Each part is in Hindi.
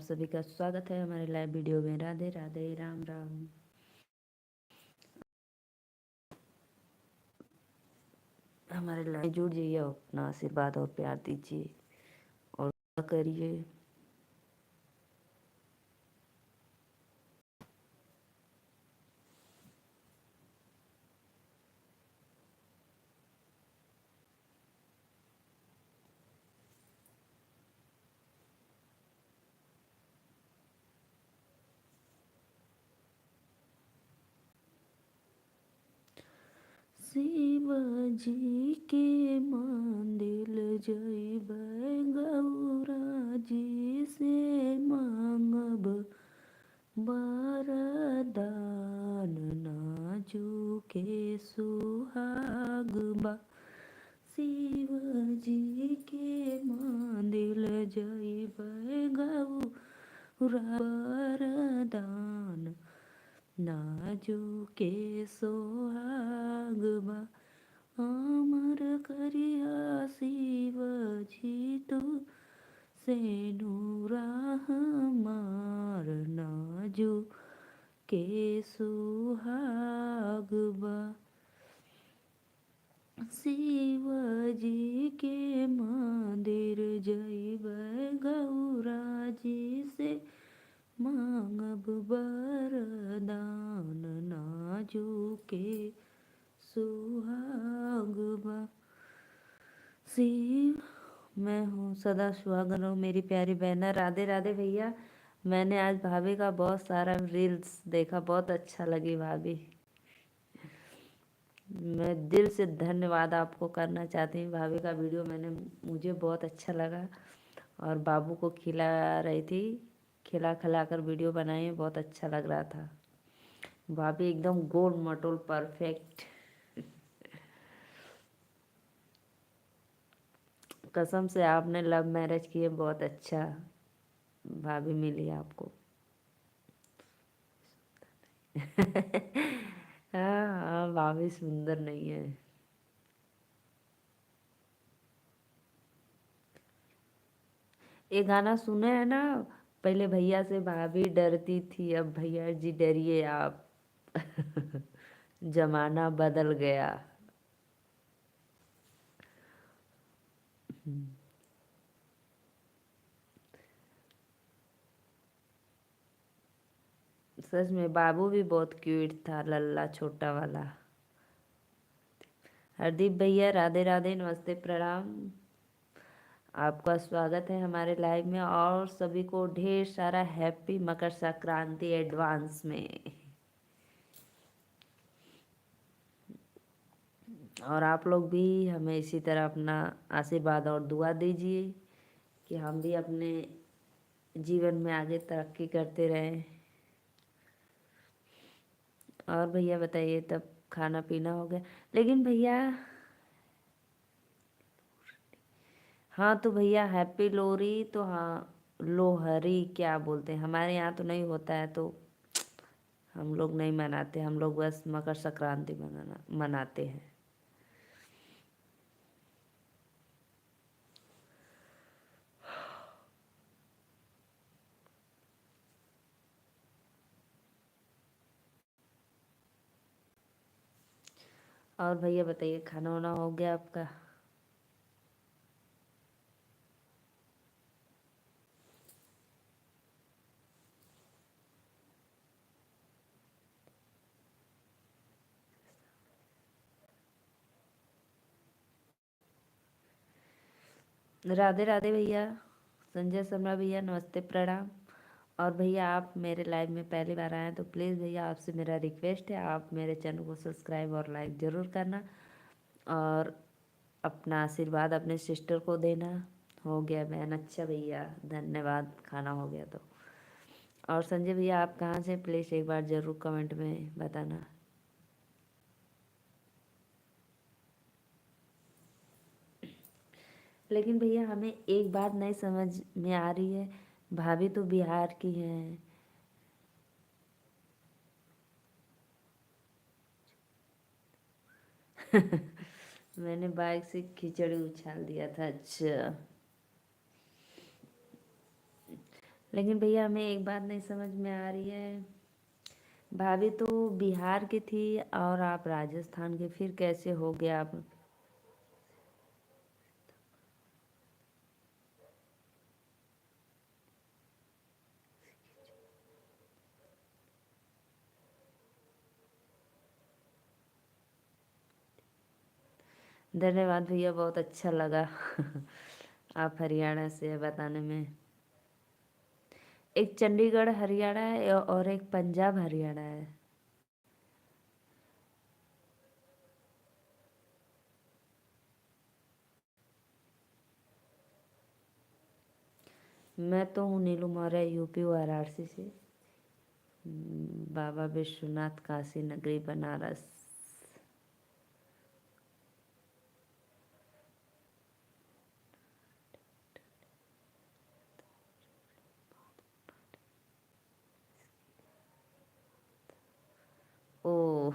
सभी का स्वागत है हमारे लाइव वीडियो में। राधे राधे, राम राम। हमारे लाइव जुड़ जाइए, अपना आशीर्वाद और प्यार दीजिए और करिए। शिव जी के मंदिर जइबै, गौरा जी से मांगब वरदान, नाजू के सुहाग बा। शिव जी के मंदिर जइबै, गौरा वरदान, नाजू के सोहाग बा। अमर करिया शिव जी तू से नूरा हमार, नाजू के सुहाग बा। शिव जी के मंदिर जइबै, गौरा जी से मांगब वरदान, नाजू के सुहाग बा। शिव मैं हूँ सदा सुहागन रहो मेरी प्यारी बहना। राधे राधे भैया। मैंने आज भाभी का बहुत सारा रील्स देखा, बहुत अच्छा लगी भाभी। मैं दिल से धन्यवाद आपको करना चाहती हूँ। भाभी का वीडियो मुझे बहुत अच्छा लगा और बाबू को खिला रही थी, खिला खिला कर वीडियो बनाई, बहुत अच्छा लग रहा था। भाभी एकदम गोल मटोल परफेक्ट। कसम से आपने लव मैरिज किए, बहुत अच्छा भाभी मिली आपको। हाँ, भाभी सुंदर नहीं है। ये गाना सुने हैं ना, पहले भैया से भाभी डरती थी, अब भैया जी डरिए आप। जमाना बदल गया। सच में बाबू भी बहुत क्यूट था, लल्ला छोटा वाला। हरदीप भैया राधे राधे, नमस्ते, प्रणाम। आपका स्वागत है हमारे लाइव में और सभी को ढेर सारा हैप्पी मकर संक्रांति एडवांस में। और आप लोग भी हमें इसी तरह अपना आशीर्वाद और दुआ दीजिए कि हम भी अपने जीवन में आगे तरक्की करते रहें। और भैया बताइए, तब खाना पीना हो गया? लेकिन भैया, हाँ तो भैया हैप्पी लोहरी तो, हाँ लोहरी क्या बोलते हैं, हमारे यहाँ तो नहीं होता है, तो हम लोग नहीं मनाते। हम लोग बस मकर संक्रांति मनाते हैं। और भैया बताइए, खाना वाना हो गया आपका? राधे राधे भैया। संजय शर्मा भैया नमस्ते, प्रणाम। और भैया आप मेरे लाइव में पहली बार आए हैं तो प्लीज़ भैया आपसे मेरा रिक्वेस्ट है, आप मेरे चैनल को सब्सक्राइब और लाइक ज़रूर करना और अपना आशीर्वाद अपने सिस्टर को देना। हो गया बहन? अच्छा भैया धन्यवाद, खाना हो गया तो। और संजय भैया आप कहाँ से, प्लीज़ एक बार ज़रूर कमेंट में बताना। लेकिन भैया हमें एक बात नहीं समझ में आ रही है, भाभी तो बिहार की हैं। मैंने बाइक से खिचड़ी उछाल दिया था। अच्छा, लेकिन भैया हमें एक बात नहीं समझ में आ रही है, भाभी तो बिहार की थी और आप राजस्थान के, फिर कैसे हो गया आप? धन्यवाद भैया, बहुत अच्छा लगा आप हरियाणा से है बताने में। एक चंडीगढ़ हरियाणा है और एक पंजाब हरियाणा है। मैं तो हूँ नीलू मौर्य, यूपी वाराणसी से। बाबा विश्वनाथ, काशी नगरी, बनारस। ओ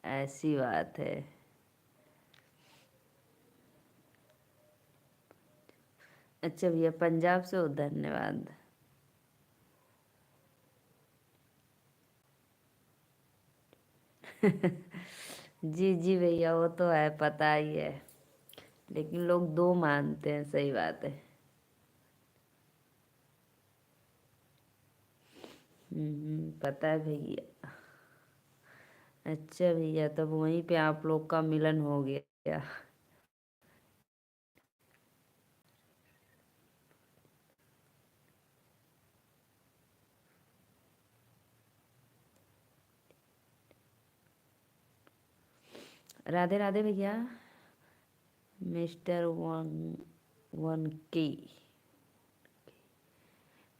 ऐसी बात है। अच्छा भैया, पंजाब से हो, धन्यवाद। जी जी भैया, वो तो है, पता ही है। लेकिन लोग दो मानते हैं, सही बात है। पता है भैया। अच्छा भैया, तब वहीं पे आप लोग का मिलन हो गया। राधे राधे भैया। मिस्टर वन, वन के।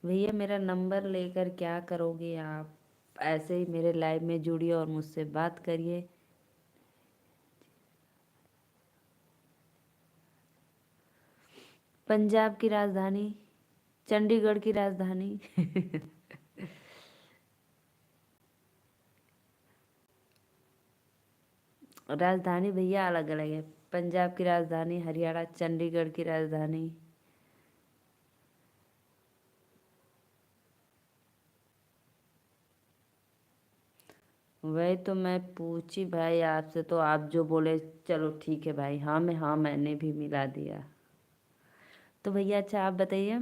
भैया मेरा नंबर लेकर क्या करोगे आप? ऐसे ही मेरे लाइव में जुड़िए और मुझसे बात करिए। पंजाब की राजधानी, चंडीगढ़ की राजधानी। राजधानी भैया अलग अलग है। पंजाब की राजधानी हरियाणा, चंडीगढ़ की राजधानी। वही तो मैं पूछी भाई आपसे, तो आप जो बोले चलो ठीक है भाई, हाँ में हाँ मैंने भी मिला दिया। तो भैया अच्छा आप बताइए।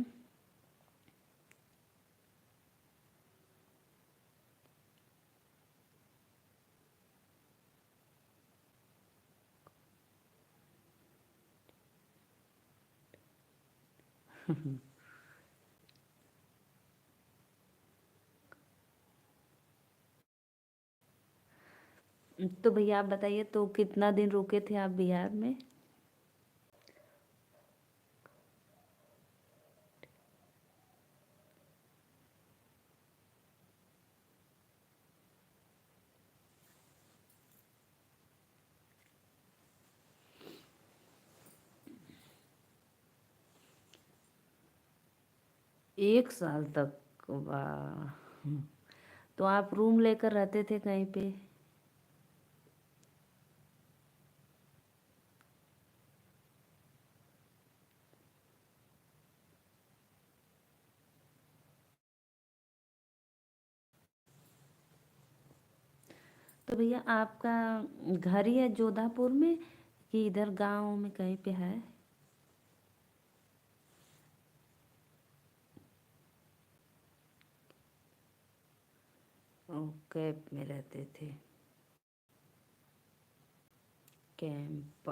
तो भैया आप बताइए, तो कितना दिन रुके थे आप बिहार में? 1 साल तक? वाह। तो आप रूम लेकर रहते थे कहीं पे? तो भैया आपका घर ही है जोधापुर में, कि इधर गांव में कहीं पे है? ओ, कैंप में रहते थे। कैंप।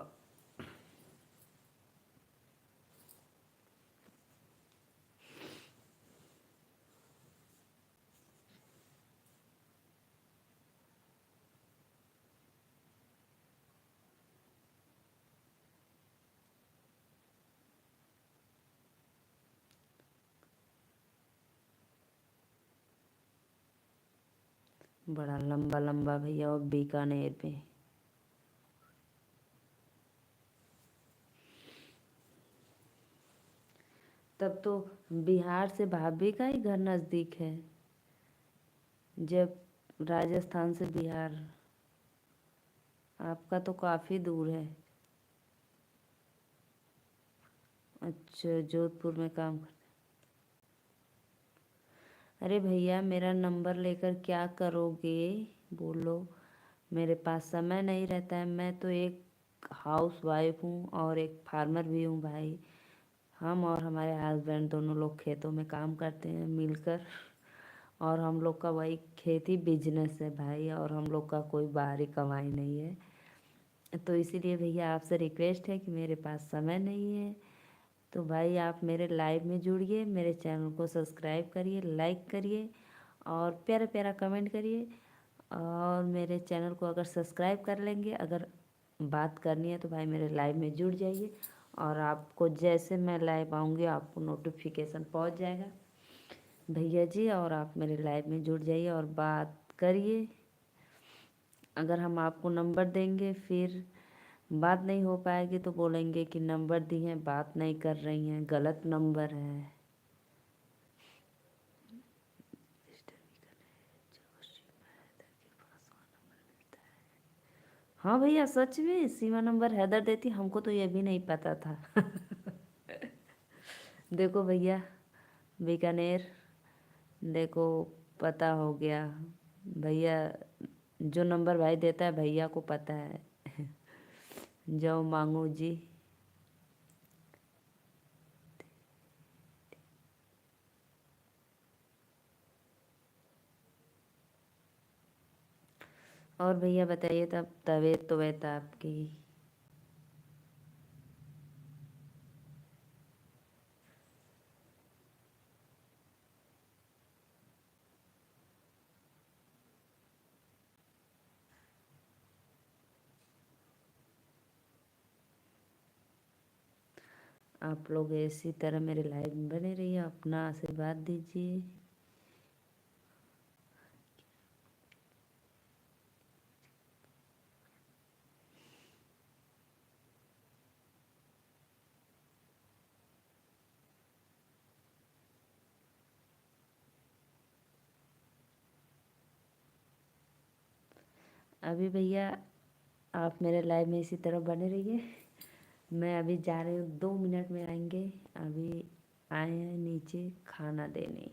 बड़ा लंबा लंबा भैया, और बीकानेर में। तब तो बिहार से भाभी का ही घर नज़दीक है, जब राजस्थान से बिहार। आपका तो काफ़ी दूर है। अच्छा, जोधपुर में काम करते। अरे भैया मेरा नंबर लेकर क्या करोगे, बोलो। मेरे पास समय नहीं रहता है। मैं तो एक हाउस वाइफ हूँ और एक फार्मर भी हूँ भाई। हम और हमारे हस्बैंड दोनों लोग खेतों में काम करते हैं मिलकर। और हम लोग का वही खेती बिजनेस है भाई, और हम लोग का कोई बाहरी कमाई नहीं है। तो इसीलिए भैया आपसे रिक्वेस्ट है कि मेरे पास समय नहीं है। तो भाई आप मेरे लाइव में जुड़िए, मेरे चैनल को सब्सक्राइब करिए, लाइक करिए और प्यारा प्यारा कमेंट करिए। और मेरे चैनल को अगर सब्सक्राइब कर लेंगे, अगर बात करनी है तो भाई मेरे लाइव में जुड़ जाइए। और आपको जैसे मैं लाइव आऊँगी आपको नोटिफिकेशन पहुँच जाएगा भैया जी। और आप मेरे लाइव में जुड़ जाइए और बात करिए। अगर हम आपको नंबर देंगे फिर बात नहीं हो पाएगी तो बोलेंगे कि नंबर दी हैं बात नहीं कर रही हैं, गलत नंबर है। हाँ भैया सच में सीमा नंबर हैदर देती, हमको तो ये भी नहीं पता था। देखो भैया, बीकानेर, देखो पता हो गया। भैया जो नंबर भाई देता है भैया को पता है। जाओ मांगो जी। और भैया बताइए तब तबीयत तो बता आपकी। आप लोग इसी तरह मेरे लाइव में बने रहिए, अपना आशीर्वाद दीजिए। अभी भैया आप मेरे लाइव में इसी तरह बने रहिए। मैं अभी जा रही हूँ, 2 मिनट में आएंगे। अभी आए हैं नीचे खाना देने,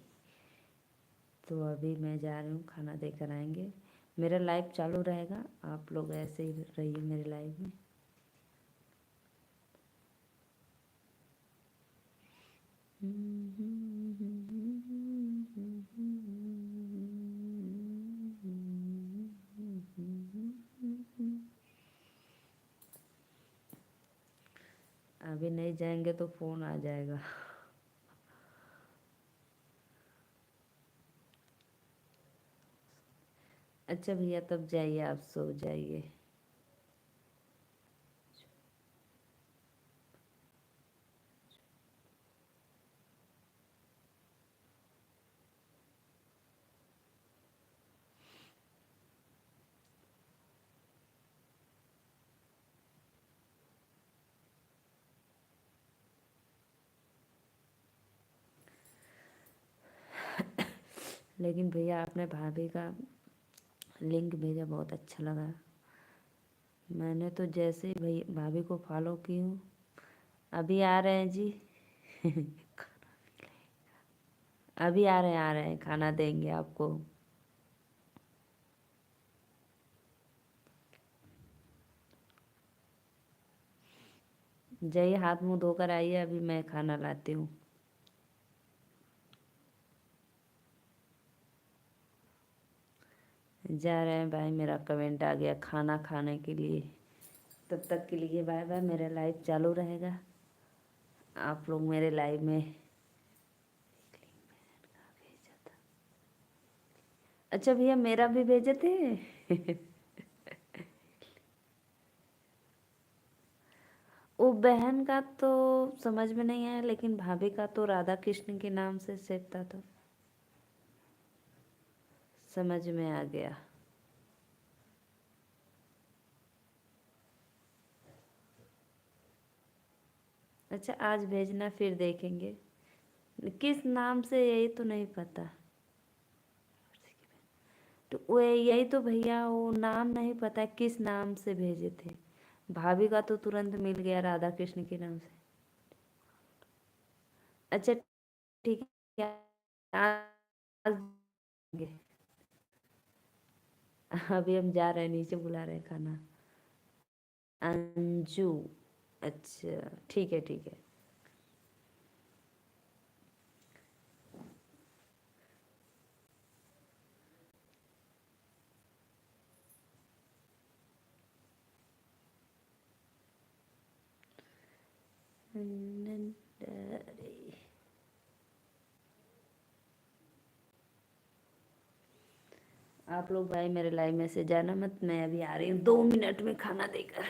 तो अभी मैं जा रही हूँ, खाना देकर आएंगे। मेरा लाइव चालू रहेगा, आप लोग ऐसे ही रहिए मेरे लाइव में। अभी नहीं जाएंगे तो फ़ोन आ जाएगा। अच्छा भैया तब जाइए, आप सो जाइए। लेकिन भैया आपने भाभी का लिंक भेजा, बहुत अच्छा लगा। मैंने तो जैसे ही भाभी को फॉलो की हूँ। अभी आ रहे हैं जी। अभी आ रहे हैं, आ रहे हैं, खाना देंगे आपको। जाइए हाथ मुंह धोकर आइए, अभी मैं खाना लाती हूँ। जा रहे हैं भाई, मेरा कमेंट आ गया खाना खाने के लिए। तब तक के लिए बाय बाय, मेरा लाइव चालू रहेगा। आप लोग मेरे लाइव में। अच्छा भैया मेरा भी भेजे थे। वो बहन का तो समझ में नहीं आया, लेकिन भाभी का तो राधा कृष्ण के नाम से सेव था, तो समझ में आ गया। अच्छा आज भेजना, फिर देखेंगे किस नाम से, यही तो नहीं पता। तो वो यही तो भैया, वो नाम नहीं पता किस नाम से भेजे थे। भाभी का तो तुरंत मिल गया राधा कृष्ण के नाम से। अच्छा ठीक है, आज अभी हम जा रहे हैं, नीचे बुला रहे हैं खाना। अंजू, अच्छा ठीक है ठीक है। आप लोग भाई मेरे लाइव में से जाना मत, मैं अभी आ रही हूँ 2 मिनट में खाना देकर।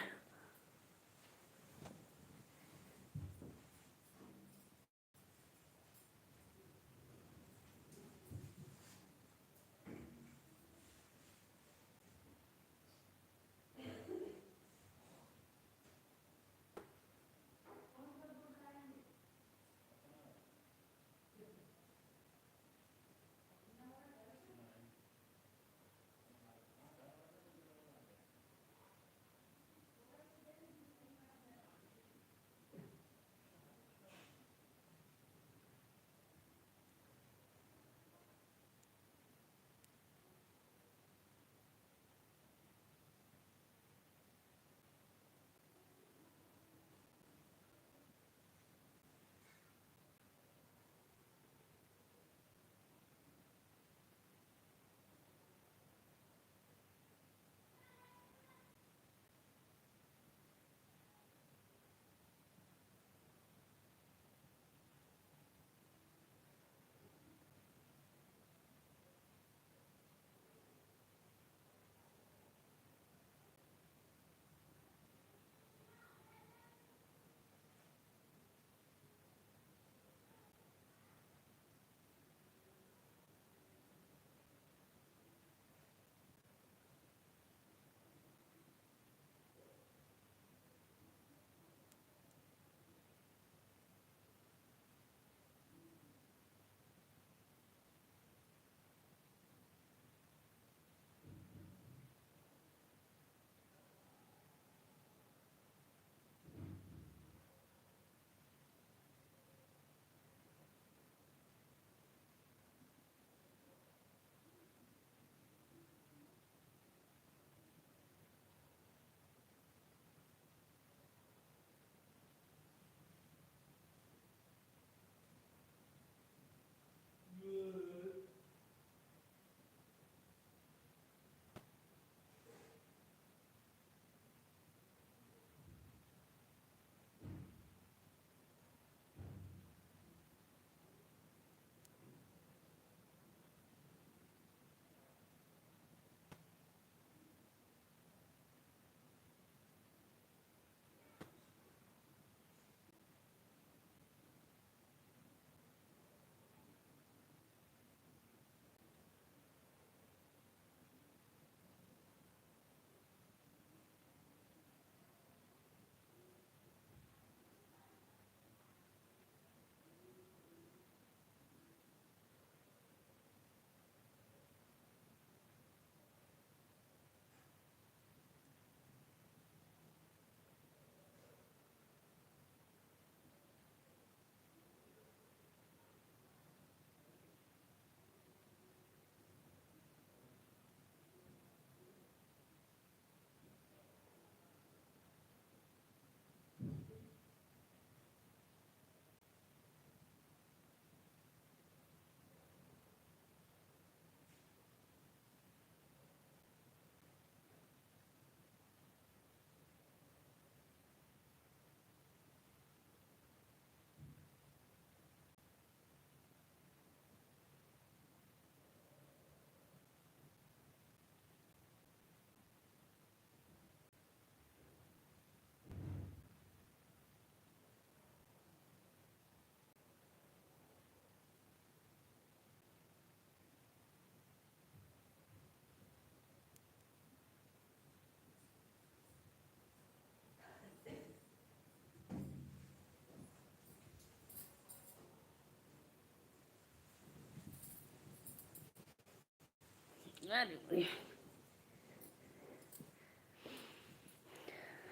अरे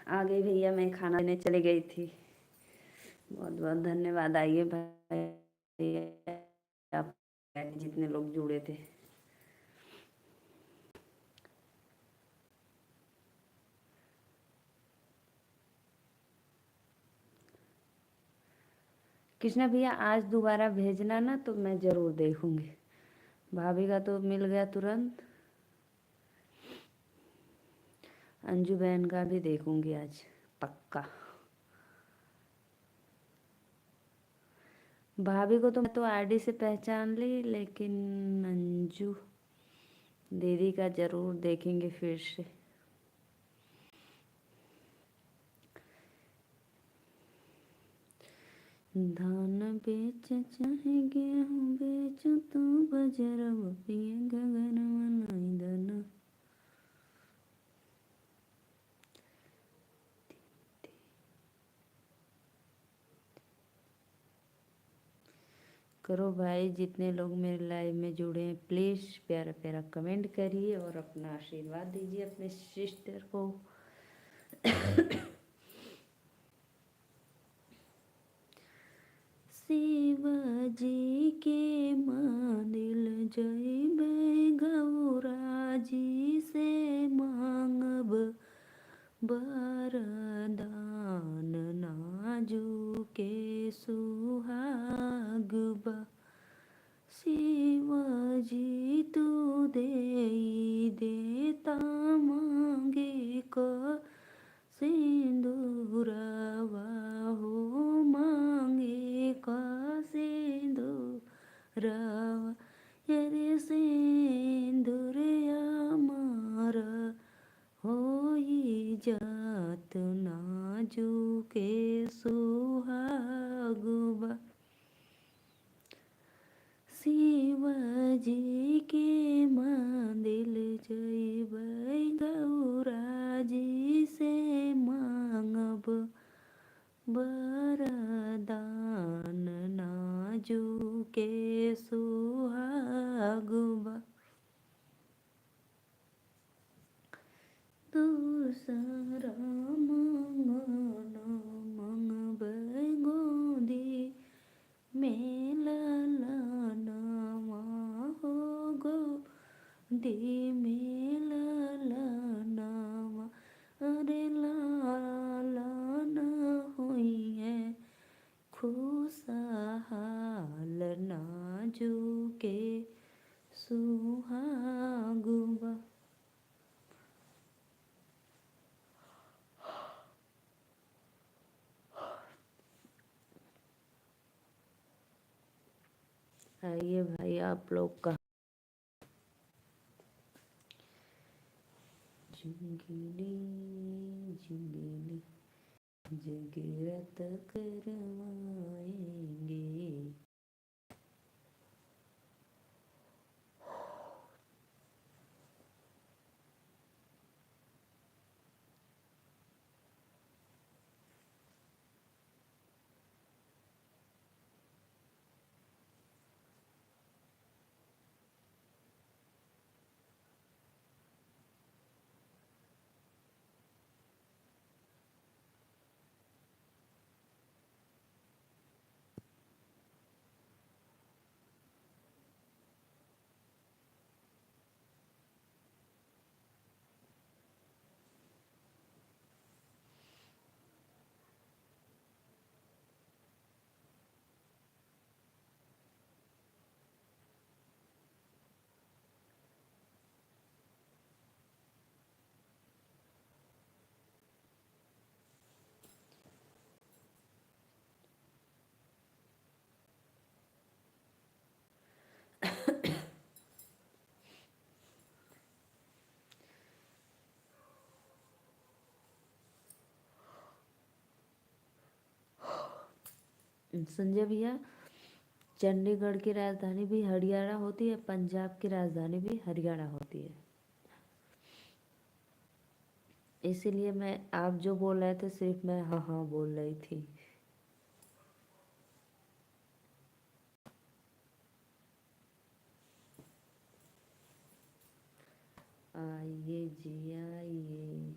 आ गई भैया, मैं खाना देने चली गई थी। बहुत बहुत धन्यवाद। आइए भाई, आप जितने लोग जुड़े थे। कृष्णा भैया आज दोबारा भेजना ना, तो मैं ज़रूर देखूंगी। भाभी का तो मिल गया तुरंत, अंजू बहन का भी देखूंगी आज पक्का। भाभी को तो मैं तो आईडी से पहचान ली, लेकिन अंजू दीदी का ज़रूर देखेंगे फिर से। धान बेच चाहे गेहूँ बेच, तू बजरब पिए गगन मनाई दना। करो भाई, जितने लोग मेरे लाइव में जुड़े हैं प्लीज़ प्यारा प्यारा कमेंट करिए और अपना आशीर्वाद दीजिए अपने सिस्टर को। शिवजी के मंदिर जइबै, गौरा जी से मांगब वरदान, नाजू के सुहाग बा। शिवजी तू देई देता मांगे को सिंदूरवा हो, मांगे का सिंदूरवा। यरे सिंदूर हमारा होई जात, नाजू के सुहागवा। शिवजी के मंदिर जइबै, गौरा जी से मांगब वरदान, नाजू के सुहागवा। दूसरा मंगन मंगबै, गोदी में ललनवा हो, गोदी में ललनवा। अरे लालन हुई खुशहाल, नाजू के सुहागवा। आइए भाई आप लोग का। झुंगली झुंगली जगरत करवाएंगे। संजय भैया, चंडीगढ़ की राजधानी भी हरियाणा होती है, पंजाब की राजधानी भी हरियाणा होती है। इसीलिए मैं, आप जो बोल रहे थे सिर्फ मैं हाँ हाँ बोल रही थी। आइए जी आइए।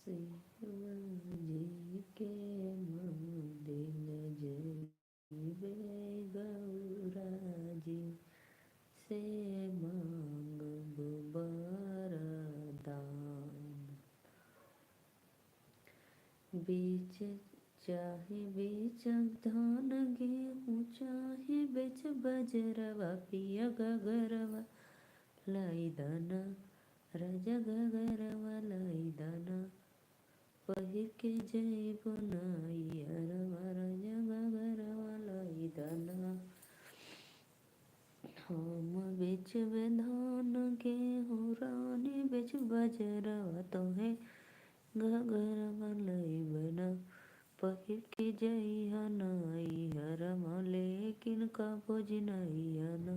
शिवजी के मंदिर जइबे गौराजी से मांगब वरदान। बीच चाहे बीच धान गेहूँ चाहे बीच बजरवा पिया गगरवा लाई दाना राजा गगरवा लाई दाना पहिर के जइबो नाइयरवा राजा गगरवा लाई दाना। हम बेचबे धान गेहूँ रानी बेच बजरवा तोहे गगरवा लइबना पहिर के जइहा नाइहरवा लेकिन कबो जिनइहा ना।